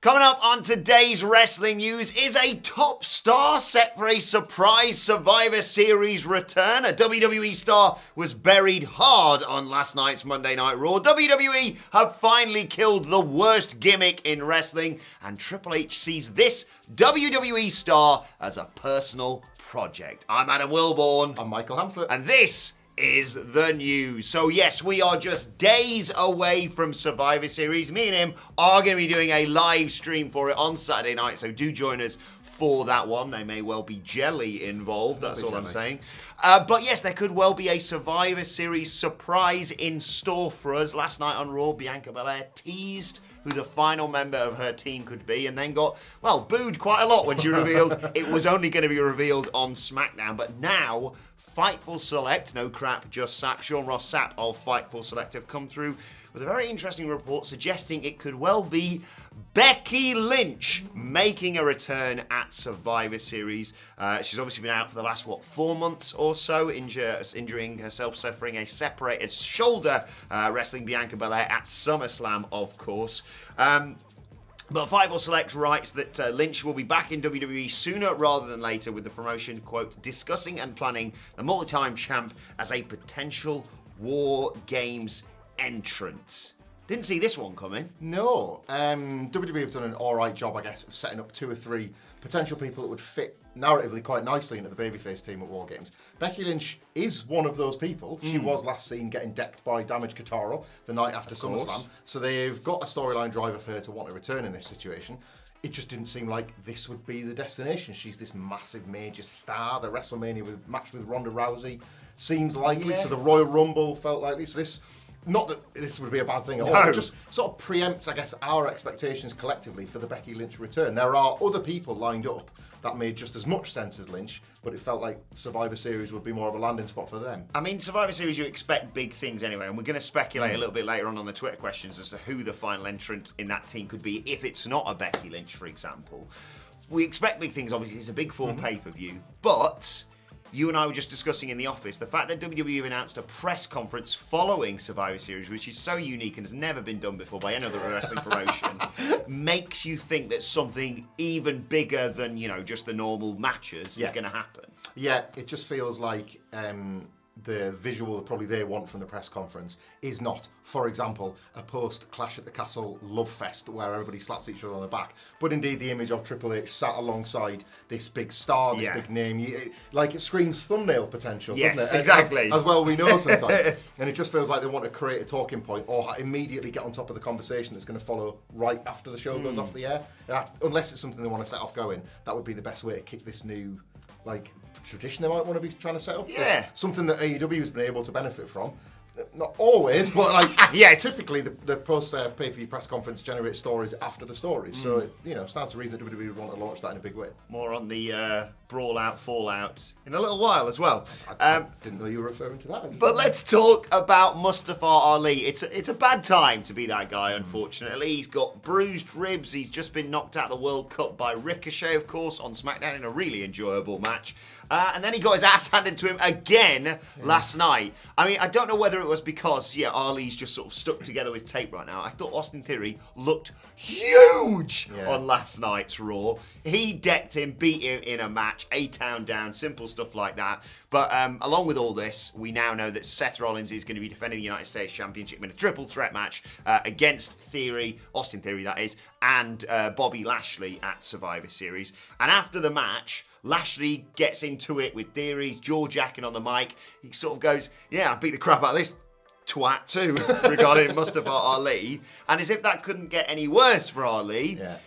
Coming up on today's wrestling news is a top star set for a surprise Survivor Series return. A WWE star was buried hard on last night's Monday Night Raw. WWE have finally killed the worst gimmick in wrestling, and Triple H sees this WWE star as a personal project. I'm Adam Wilborn. I'm Michael Hamflett. And this is the news. So yes, we are just days away from Survivor Series. Me and him are going to be doing a live stream for it on Saturday night, so do join us for that one. There may well be jelly involved, that's all I'm saying. But yes, there could well be a Survivor Series surprise in store for us. Last night on Raw, Bianca Belair teased who the final member of her team could be, and then got, well, booed quite a lot when she revealed it was only going to be revealed on SmackDown. But now, Fightful Select, no crap, just Sap, Sean Ross Sapp of Fightful Select have come through with a very interesting report suggesting it could well be Becky Lynch making a return at Survivor Series. She's obviously been out for the last, 4 months or so, injuring herself, suffering a separated shoulder, wrestling Bianca Belair at SummerSlam, of course. But Fightful Select writes that Lynch will be back in WWE sooner rather than later, with the promotion, quote, discussing and planning the multi-time champ as a potential War Games entrant. Didn't see this one coming. No. WWE have done an alright job, I guess, of setting up 2 or 3 potential people that would fit narratively quite nicely into the babyface team at War Games. Becky Lynch is one of those people. She was last seen getting decked by Damage Katara the night after SummerSlam. So they've got a storyline driver for her to want to return in this situation. It just didn't seem like this would be the destination. She's this massive major star. The WrestleMania match with Ronda Rousey seems likely. Yeah. So the Royal Rumble felt likely. So this... Not that this would be a bad thing at all. It just sort of preempts, I guess, our expectations collectively for the Becky Lynch return. There are other people lined up that made just as much sense as Lynch, but it felt like Survivor Series would be more of a landing spot for them. I mean, Survivor Series, you expect big things anyway, and we're going to speculate a little bit later on the Twitter questions as to who the final entrant in that team could be if it's not a Becky Lynch, for example. We expect big things, obviously. It's a big four pay-per-view, but... You and I were just discussing in the office the fact that WWE have announced a press conference following Survivor Series, which is so unique and has never been done before by any other wrestling promotion, makes you think that something even bigger than, just the normal matches is going to happen. Yeah, it just feels like the visual that probably they want from the press conference is not, for example, a post-Clash at the Castle love fest where everybody slaps each other on the back, but indeed the image of Triple H sat alongside this big star, this big name. It screams thumbnail potential, doesn't it? Exactly. As well we know sometimes. And it just feels like they want to create a talking point or immediately get on top of the conversation that's going to follow right after the show goes off the air. Unless it's something they want to set off going, that would be the best way to kick this new, tradition they might want to be trying to set up. Yeah. Something that AEW has been able to benefit from. Not always, but typically the post pay-per-view press conference generates stories after the stories. So it stands to reason that WWE would want to launch that in a big way. More on the brawl out, fallout in a little while as well. I didn't know you were referring to that. But let's talk about Mustafa Ali. It's a bad time to be that guy, unfortunately. He's got bruised ribs. He's just been knocked out of the World Cup by Ricochet, of course, on SmackDown in a really enjoyable match. And then he got his ass handed to him again last night. I mean, I don't know whether it was because, Ali's just sort of stuck together with tape right now. I thought Austin Theory looked huge on last night's Raw. He decked him, beat him in a match, A-Town down, simple stuff like that. But along with all this, we now know that Seth Rollins is going to be defending the United States Championship in a triple threat match against Theory, Austin Theory that is, and Bobby Lashley at Survivor Series. And after the match, Lashley gets into it with Theory, jaw-jacking on the mic. He sort of goes, I beat the crap out of this twat too, regarding Mustafa Ali. And as if that couldn't get any worse for Ali. Yeah.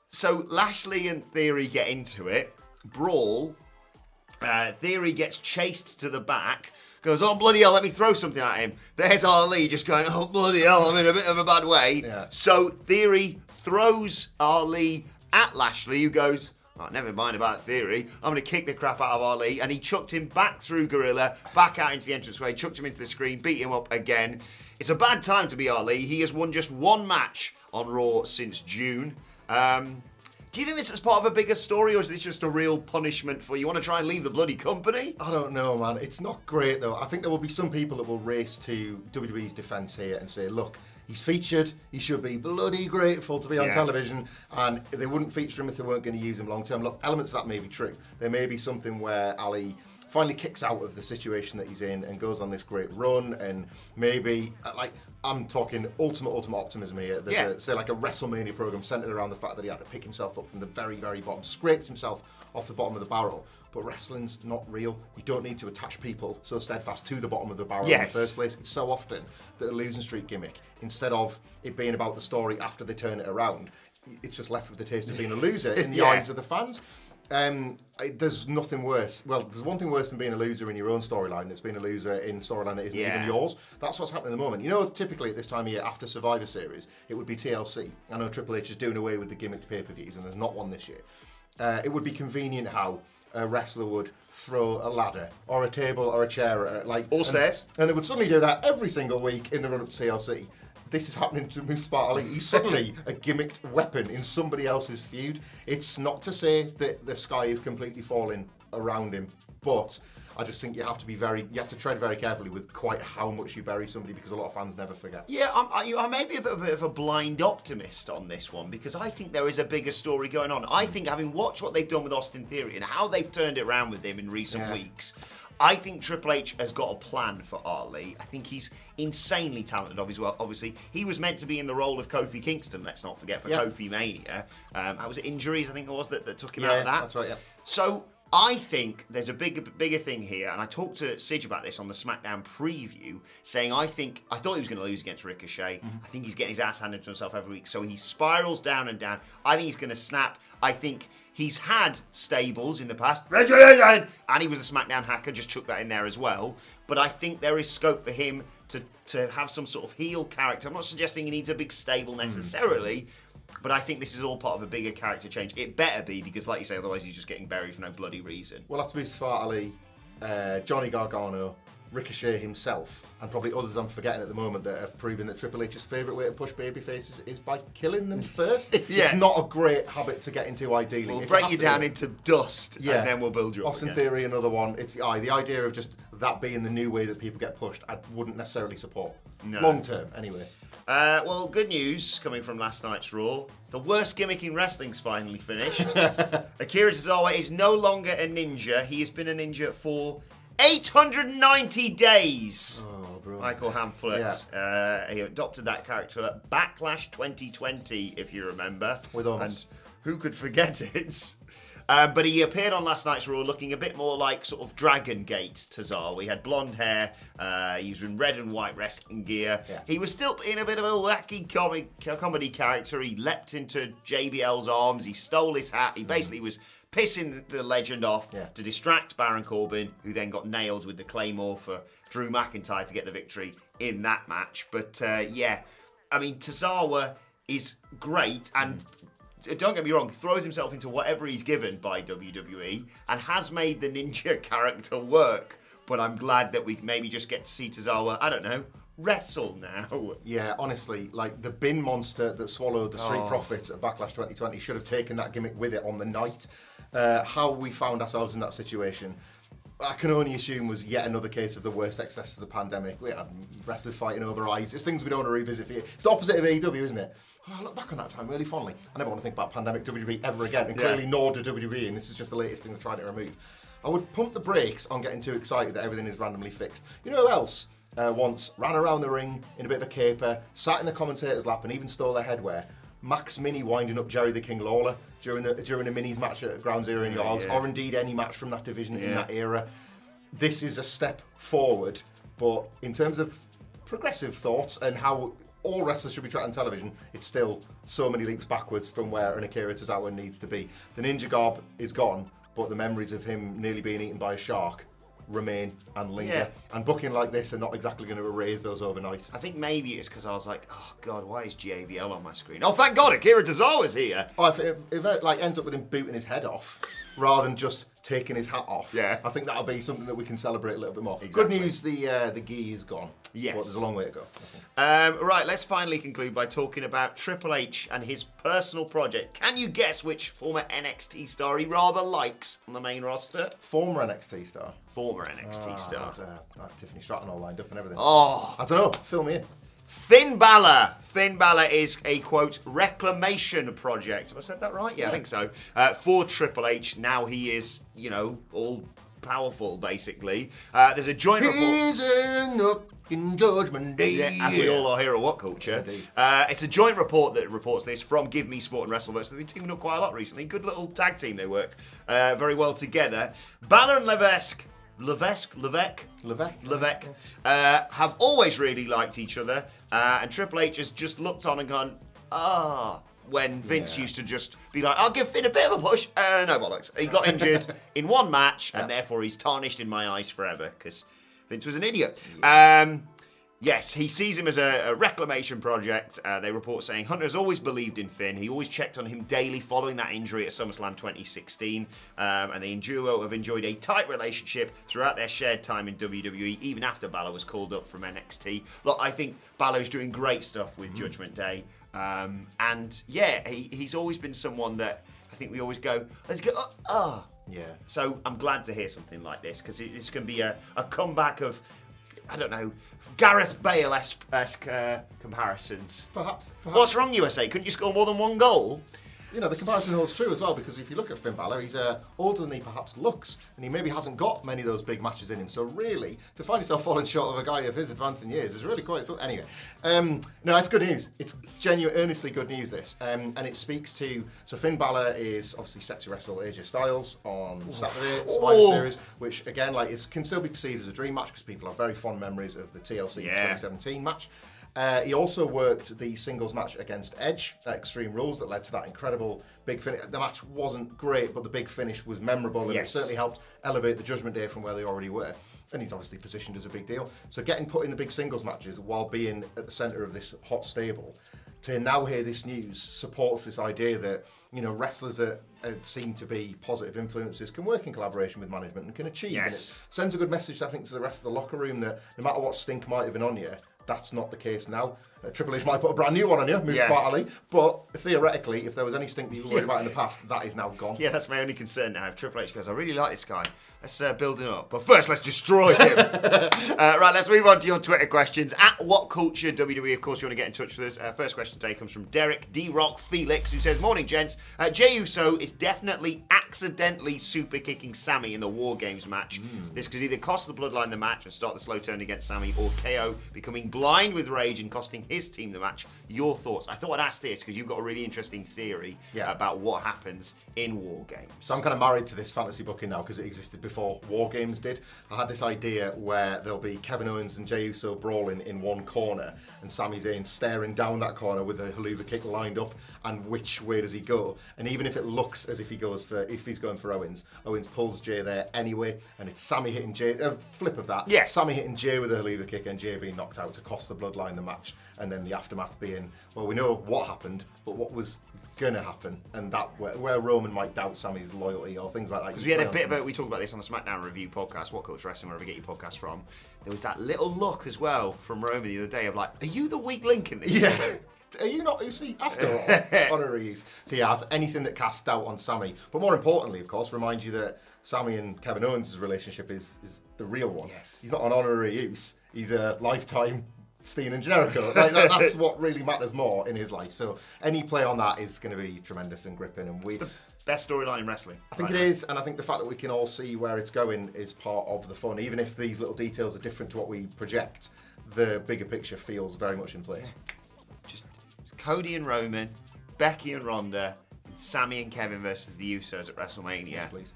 So Lashley and Theory get into it, brawl. Theory gets chased to the back, goes, oh, bloody hell, let me throw something at him. There's Ali just going, oh, bloody hell, I'm in a bit of a bad way. Yeah. So Theory throws Ali at Lashley, who goes, oh, never mind about Theory. I'm going to kick the crap out of Ali. And he chucked him back through Gorilla, back out into the entranceway, chucked him into the screen, beat him up again. It's a bad time to be Ali. He has won just one match on Raw since June. Do you think this is part of a bigger story, or is this just a real punishment for you want to try and leave the bloody company? I don't know, man. It's not great, though. I think there will be some people that will race to WWE's defence here and say, look, He's featured. He should be bloody grateful to be on television, and they wouldn't feature him if they weren't going to use him long term. Look, elements of that may be true. There may be something where Ali finally kicks out of the situation that he's in and goes on this great run, and maybe I'm talking ultimate optimism here. There's say like a WrestleMania program centered around the fact that he had to pick himself up from the very, very bottom, scraped himself off the bottom of the barrel. But wrestling's not real. You don't need to attach people so steadfast to the bottom of the barrel in the first place. It's so often that a losing streak gimmick, instead of it being about the story after they turn it around, it's just left with the taste of being a loser in the eyes of the fans. There's nothing worse. Well, there's one thing worse than being a loser in your own storyline. It's being a loser in storyline that isn't even yours. That's what's happening at the moment. You know, typically at this time of year, after Survivor Series, it would be TLC. I know Triple H is doing away with the gimmicked pay-per-views, and there's not one this year. It would be convenient how a wrestler would throw a ladder or a table or a chair or stairs, and they would suddenly do that every single week in the run-up to TLC. This is happening to Mustafa Ali. He's suddenly a gimmicked weapon in somebody else's feud. It's not to say that the sky is completely falling around him, but I just think you have to tread very carefully with quite how much you bury somebody, because a lot of fans never forget. Yeah, I may be a bit of a blind optimist on this one, because I think there is a bigger story going on. I think, having watched what they've done with Austin Theory and how they've turned it around with him in recent weeks, I think Triple H has got a plan for Ali. I think he's insanely talented, obviously. He was meant to be in the role of Kofi Kingston, let's not forget, for Kofi Mania. How was it, injuries, I think it was, that took him out of that? That's right, yeah. So I think there's a bigger thing here, and I talked to Sige about this on the SmackDown preview, saying I thought he was going to lose against Ricochet. I think he's getting his ass handed to himself every week, so he spirals down and down. I think he's going to snap. I think he's had stables in the past, and he was a SmackDown hacker, just chuck that in there as well. But I think there is scope for him to have some sort of heel character. I'm not suggesting he needs a big stable necessarily, but I think this is all part of a bigger character change. It better be, because like you say, otherwise he's just getting buried for no bloody reason. Well, that's Mustafa Ali, Johnny Gargano, Ricochet himself, and probably others I'm forgetting at the moment, that have proven that Triple H's favourite way to push babyfaces is by killing them first. It's not a great habit to get into, ideally. We'll break you down into dust, and then we'll build you up Austin Theory, another one. It's the idea of just that being the new way that people get pushed, I wouldn't necessarily support. No. Long term, anyway. Well, good news coming from last night's Raw. The worst gimmick in wrestling's finally finished. Akira Tozawa is no longer a ninja. He has been a ninja for 890 days. Oh, bro. Michael Hamflett. He adopted that character at Backlash 2020, if you remember. With us. And who could forget it? But he appeared on last night's Raw looking a bit more like sort of Dragon Gate Tozawa. He had blonde hair. He was in red and white wrestling gear. Yeah. He was still in a bit of a wacky comedy character. He leapt into JBL's arms. He stole his hat. He basically was pissing the legend off to distract Baron Corbin, who then got nailed with the Claymore for Drew McIntyre to get the victory in that match. But I mean, Tozawa is great, and don't get me wrong, throws himself into whatever he's given by WWE and has made the ninja character work. But I'm glad that we maybe just get to see Tozawa, I don't know, wrestle now. Yeah, honestly, like the bin monster that swallowed the Street Profits at Backlash 2020 should have taken that gimmick with it on the night. How we found ourselves in that situation, I can only assume, was yet another case of the worst excess of the pandemic. We had wrestlers fighting over eyes. It's things we don't want to revisit for you. It's the opposite of AEW, isn't it? Oh, I look back on that time really fondly. I never want to think about pandemic WWE ever again, and clearly nor do WWE, and this is just the latest thing they're trying to remove. I would pump the brakes on getting too excited that everything is randomly fixed. You know who else once ran around the ring in a bit of a caper, sat in the commentator's lap, and even stole their headwear? Max Mini winding up Jerry the King Lawler during a Minis match at Ground Zero in Yorks, or indeed any match from that division in that era. This is a step forward, but in terms of progressive thoughts and how all wrestlers should be treated on television, it's still so many leaps backwards from where an Akira Tozawa needs to be. The ninja garb is gone, but the memories of him nearly being eaten by a shark remain and linger. Yeah. And booking like this are not exactly going to erase those overnight. I think maybe it's because I was like, oh God, why is JBL on my screen? Oh, thank God, Akira Tozawa's here. Oh, if it like ends up with him booting his head off rather than just taking his hat off, I think that'll be something that we can celebrate a little bit more. Exactly. Good news, the gi is gone. Yes. But there's a long way to go. Right, let's finally conclude by talking about Triple H and his personal project. Can you guess which former NXT star he rather likes on the main roster? Former NXT star? Former NXT star. Tiffany Stratton all lined up and everything. Oh. I don't know. Fill me in. Finn Balor. Finn Balor is a, quote, reclamation project. Have I said that right? Yeah, I think so. For Triple H. Now he is, all powerful, basically. There's a joint report. He's in Judgment Day. Yeah, as we all are here at WhatCulture. It's a joint report that reports this from Give Me Sport and WrestleVerse. They've been teaming up quite a lot recently. Good little tag team they work very well together. Balor and Levesque have always really liked each other, and Triple H has just looked on and gone, when Vince used to just be like, I'll give Finn a bit of a push. No bollocks. He got injured in one match, and therefore he's tarnished in my eyes forever, because Vince was an idiot. Yes, he sees him as a reclamation project. They report saying Hunter has always believed in Finn. He always checked on him daily following that injury at SummerSlam 2016. And they in duo have enjoyed a tight relationship throughout their shared time in WWE, even after Balor was called up from NXT. Look, I think Balor's doing great stuff with Judgment Day. And yeah, he's always been someone that I think we always go, let's go, Yeah. So I'm glad to hear something like this, because it's going to be a comeback of, I don't know, Gareth Bale-esque comparisons. Perhaps. What's wrong, USA? Couldn't you score more than one goal? The comparison holds true as well, because if you look at Finn Balor, he's older than he perhaps looks, and he maybe hasn't got many of those big matches in him. So really, to find yourself falling short of a guy of his advancing years is really quite something. Anyway, no, it's good news. It's genuine, earnestly good news, this. And it speaks to, so Finn Balor is obviously set to wrestle AJ Styles on Saturday at Survivor Series, which again, can still be perceived as a dream match, because people have very fond memories of the TLC 2017 match. He also worked the singles match against Edge at Extreme Rules that led to that incredible big finish. The match wasn't great, but the big finish was memorable, and it certainly helped elevate the Judgment Day from where they already were. And he's obviously positioned as a big deal. So getting put in the big singles matches while being at the centre of this hot stable, to now hear this news supports this idea that, wrestlers that seem to be positive influences can work in collaboration with management and can achieve. Yes. And it sends a good message, I think, to the rest of the locker room that no matter what stink might have been on you, that's not the case now. Triple H might put a brand new one on you, Mustafa Ali, but theoretically, if there was any stink that you were worried about in the past, that is now gone. Yeah, that's my only concern now. If Triple H goes, I really like this guy, let's build him up. But first, let's destroy him. Right, let's move on to your Twitter questions. At WhatCulture WWE, of course, you want to get in touch with us. First question today comes from Derek D-Rock Felix, who says, morning, gents. Jey Uso is definitely accidentally super kicking Sami in the War Games match. This could either cost the Bloodline the match and start the slow turn against Sami, or KO becoming blind with rage and costing his team the match. Your thoughts? I thought I'd ask this because you've got a really interesting theory about what happens in War Games. So I'm kind of married to this fantasy booking now because it existed before War Games did. I had this idea where there'll be Kevin Owens and Jey Uso brawling in one corner and Sami Zayn staring down that corner with a haluva kick lined up, and which way does he go? And even if it looks as if he's going for Owens pulls Jey there anyway, and it's Sami hitting Jey, flip of that. Yes. Sami hitting Jey with a haluva kick and Jey being knocked out to cost the Bloodline the match, and then the aftermath being, well, we know what happened, but what was gonna happen, and that where Roman might doubt Sami's loyalty or things like that. Because we had a bit of we talked about this on the SmackDown review podcast, WhatCulture Wrestling, wherever you get your podcast from. There was that little look as well from Roman the other day of like, are you the weak link in this? Yeah. Are you not Usi after all? Honoraries. So yeah, anything that casts doubt on Sami. But more importantly, of course, reminds you that Sami and Kevin Owens' relationship is the real one. Yes. He's not an honorary use. He's a lifetime Steen and Jericho. That's what really matters more in his life. So any play on that is going to be tremendous and gripping. And it's the best storyline in wrestling. I think it is, and I think the fact that we can all see where it's going is part of the fun. Even if these little details are different to what we project, the bigger picture feels very much in place. Just Cody and Roman, Becky and Ronda, and Sami and Kevin versus the Usos at WrestleMania. Yes, please.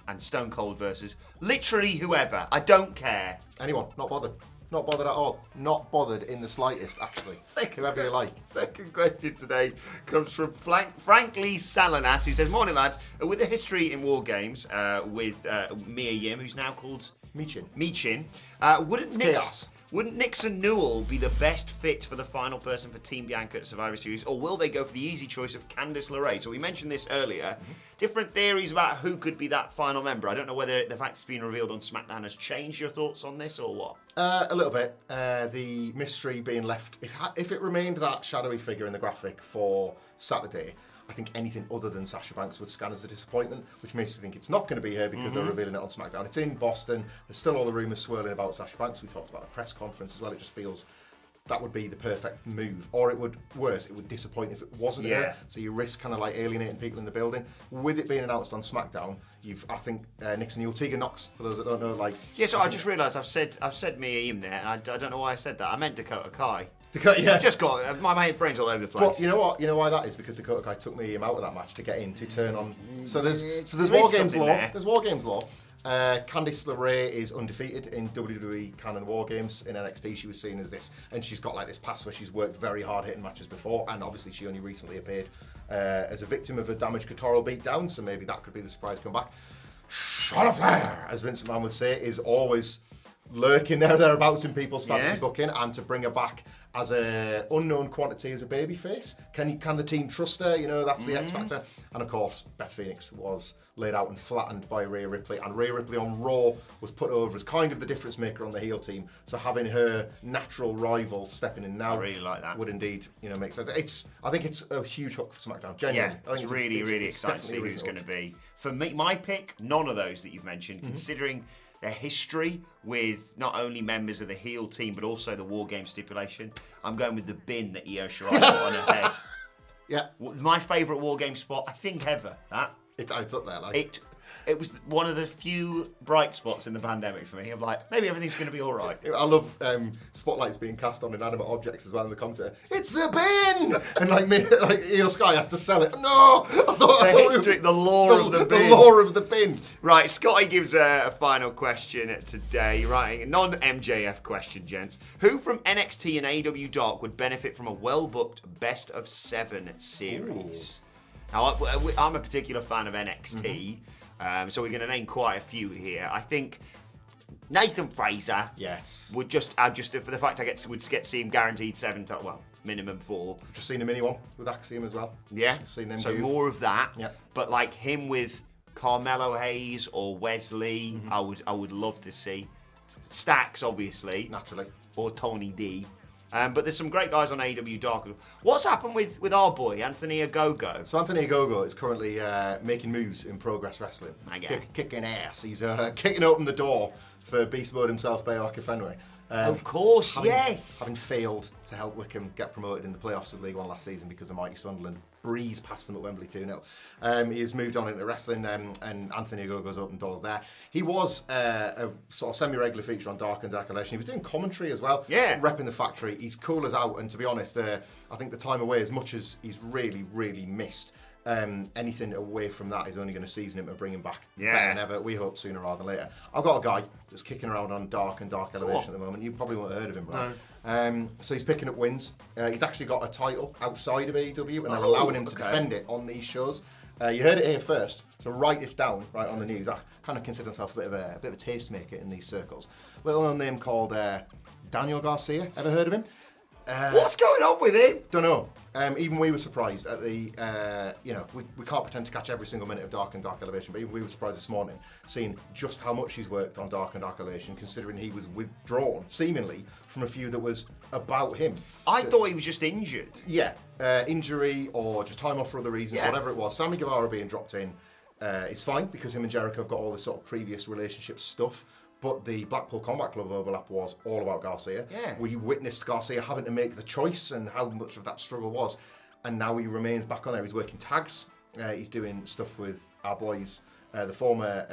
And Stone Cold versus literally whoever. I don't care. Anyone, not bothered. Not bothered at all. Not bothered in the slightest, actually. Whoever you like. Second question today comes from Frankly Salinas, who says, morning, lads. With a history in War Games with Mia Yim, who's now called Michin, wouldn't Nixon Newell be the best fit for the final person for Team Bianca at Survivor Series, or will they go for the easy choice of Candice LeRae? So we mentioned this earlier. Different theories about who could be that final member. I don't know whether the fact it's been revealed on SmackDown has changed your thoughts on this or what? A little bit. The mystery being left, if it remained that shadowy figure in the graphic for Saturday, I think anything other than Sasha Banks would scan as a disappointment, which makes me think it's not going to be her because they're revealing it on SmackDown. It's in Boston. There's still all the rumours swirling about Sasha Banks. We talked about a press conference as well. It just feels that would be the perfect move. Or it would, worse, it would disappoint if it wasn't her. So you risk kind of like alienating people in the building. With it being announced on SmackDown, I think Nixon Tegan Knox, for those that don't know, like... Yeah, so I just realised I've said Mia Yim there, and I don't know why I said that. I meant Dakota Kai. Yeah. I've just got... My brain's all over the place. But you know what? You know why that is? Because Dakota Kai took Mia Yim out of that match to get in, to turn on... So there's War Games law. There's War Games law. Candice LeRae is undefeated in WWE Canon War Games. In NXT, she was seen as this, and she's got like this past where she's worked very hard hitting matches before, and obviously she only recently appeared as a victim of a damaged clitoral beatdown, so maybe that could be the surprise comeback. Charlotte Flair, as Vince McMahon would say, is always lurking thereabouts in people's fantasy booking, and to bring her back as a unknown quantity as a babyface. Can the team trust her? You know, that's the X factor. And of course, Beth Phoenix was laid out and flattened by Rhea Ripley, and Rhea Ripley on Raw was put over as kind of the difference maker on the heel team. So having her natural rival stepping in now, I really like that. would indeed, make sense. I think it's a huge hook for SmackDown. Genuinely, yeah, it's really exciting to see who's going to be. For me, my pick, none of those that you've mentioned, considering their history with not only members of the heel team but also the War Game stipulation. I'm going with the bin that Io Shirai put on her head. Yeah, my favourite War Game spot I think ever. That it's up there. Like it was one of the few bright spots in the pandemic for me. I'm like, maybe everything's going to be all right. I love spotlights being cast on inanimate objects as well in the commentary. It's the bin, and like Io Sky has to sell it. No, the lore of the bin. The lore of the bin. Right, Scotty gives a final question today. Right, a non-MJF question, gents. Who from NXT and AEW Dark would benefit from a well-booked Best of 7 series? Ooh. Now, I'm a particular fan of NXT. So we're going to name quite a few here. I think Nathan Fraser would just for the fact would get to see him guaranteed 7 times, well, minimum 4. Just seen a mini one with Axiom as well. Yeah. Seen them so more of that. Yeah. But like him with Carmelo Hayes or Wesley, I would love to see. Stacks, obviously. Naturally. Or Tony D. But there's some great guys on AEW Dark. What's happened with our boy, Anthony Ogogo? So Anthony Ogogo is currently making moves in Progress Wrestling. My guy. Kicking ass. He's kicking open the door for Beast Mode himself, Bayoka Fenway. Of course, yes. Having failed to help Wickham get promoted in the playoffs of League One last season because the mighty Sunderland breezed past them at Wembley 2-0. He has moved on into wrestling, and Anthony Ogogo's opened doors there. He was a sort of semi-regular feature on Dark and Dark Elation. He was doing commentary as well, repping the factory. He's cool as out, and to be honest, I think the time away, as much as he's really, really missed, anything away from that is only going to season him and bring him back better than ever. We hope sooner rather than later. I've got a guy that's kicking around on Dark and Dark Elevation at the moment. You probably won't have heard of him, right? No. So he's picking up wins. He's actually got a title outside of AEW, and they're allowing him to defend it on these shows. You heard it here first, so write this down right on the news. I kind of consider myself a bit of a tastemaker in these circles. Little known name called Daniel Garcia. Ever heard of him? What's going on with him? Don't know. Even we were surprised at the, we can't pretend to catch every single minute of Dark and Dark Elevation, but even we were surprised this morning seeing just how much he's worked on Dark and Dark Elevation, considering he was withdrawn, seemingly, from a feud that was about him. I thought he was just injured. Yeah, injury or just time off for other reasons, whatever it was. Sammy Guevara being dropped in is fine because him and Jericho have got all this sort of previous relationship stuff. But the Blackpool Combat Club overlap was all about Garcia. Yeah. We witnessed Garcia having to make the choice and how much of that struggle was. And now he remains back on there. He's working tags. He's doing stuff with our boys, the former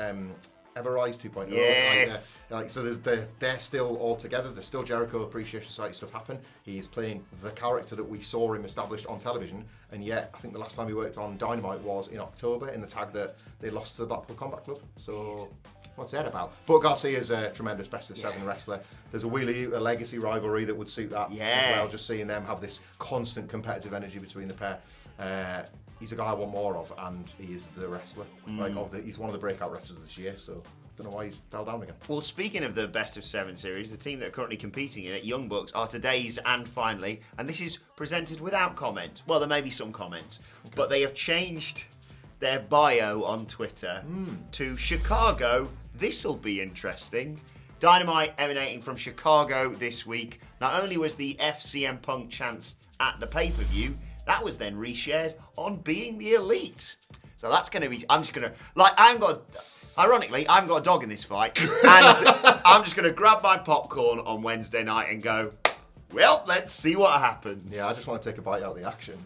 Everrise 2.0. Yes. So they're still all together. There's still Jericho Appreciation Society stuff happen. He's playing the character that we saw him established on television. And yet, I think the last time he worked on Dynamite was in October in the tag that they lost to the Blackpool Combat Club. So... what's that about? But Garcia's a tremendous best of 7 wrestler. There's a legacy rivalry that would suit that as well. Just seeing them have this constant competitive energy between the pair. He's a guy I want more of, and he is the wrestler. He's one of the breakout wrestlers this year. So don't know why he's fell down again. Well, speaking of the best of 7 series, the team that are currently competing in it, Young Bucks, are today's and finally, and this is presented without comment. Well, there may be some comments, but they have changed their bio on Twitter to Chicago. This'll be interesting. Dynamite emanating from Chicago this week. Not only was the FCM Punk chance at the pay-per-view, that was then reshared on Being the Elite. So that's going to be... Ironically, I haven't got a dog in this fight. And I'm just going to grab my popcorn on Wednesday night and go, Well, let's see what happens. Yeah, I just want to take a bite out of the action.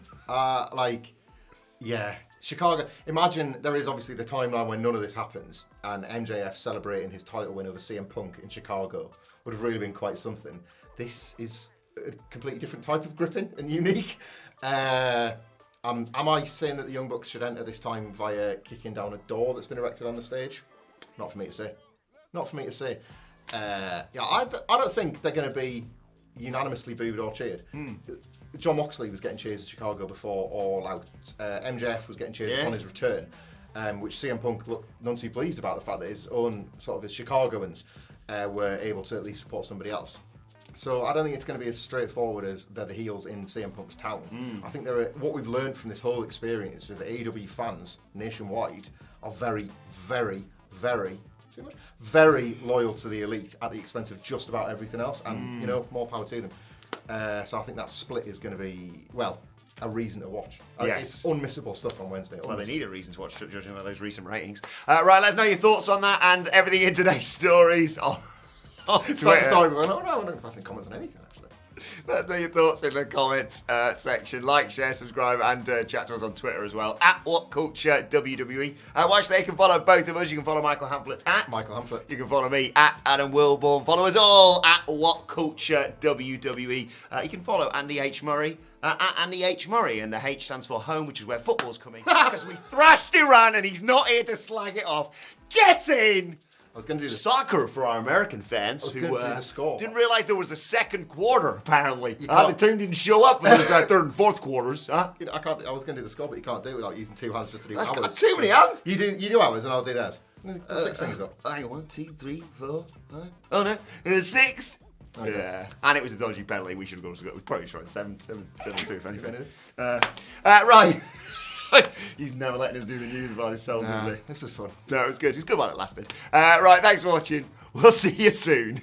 Chicago. Imagine there is obviously the timeline when none of this happens, and MJF celebrating his title win over CM Punk in Chicago would have really been quite something. This is a completely different type of gripping and unique. Am I saying that the Young Bucks should enter this time via kicking down a door that's been erected on the stage? Not for me to say. Not for me to say. I don't think they're going to be unanimously booed or cheered. John Moxley was getting cheers in Chicago before All Out. MJF was getting cheers upon his return, which CM Punk looked none too pleased about the fact that his own sort of his Chicagoans were able to at least support somebody else. So I don't think it's going to be as straightforward as they're the heels in CM Punk's town. I think what we've learned from this whole experience is that AEW fans nationwide are very, very, very, very loyal to the Elite at the expense of just about everything else, and more power to them. So I think that split is going to be, a reason to watch. It's unmissable stuff on Wednesday. Well, they need a reason to watch, judging by those recent ratings. Right, let us know your thoughts on that and everything in today's stories. It's like the story, but we're not passing comments on anything, actually. Let us know your thoughts in the comments section. Like, share, subscribe, and chat to us on Twitter as well, at WhatCulture WWE. Watch there, you can follow both of us. You can follow Michael Hamflett at Michael Hamflett. You can follow me at Adam Wilborn. Follow us all at WhatCulture WWE. You can follow Andy H. Murray at Andy H. Murray, and the H stands for home, which is where football's coming. Because we thrashed Iran, and he's not here to slag it off. Get in! I was going to do soccer for our American fans who didn't realise there was a second quarter, apparently. The team didn't show up for those third and fourth quarters. Huh? I was going to do the score, but you can't do it without using two hands just to do hours. That's too many hands. You do hours, and I'll do theirs. 6 fingers up. Hang on, 1, 2, 3, 4, 5. Oh no, there's 6. Okay. Yeah, and it was a dodgy penalty. We should have gone to score. We probably should have 7-2 if anything. Right. He's never letting us do the news about himself, is he? This was fun. No, it was good. It was good while it lasted. Right, thanks for watching. We'll see you soon.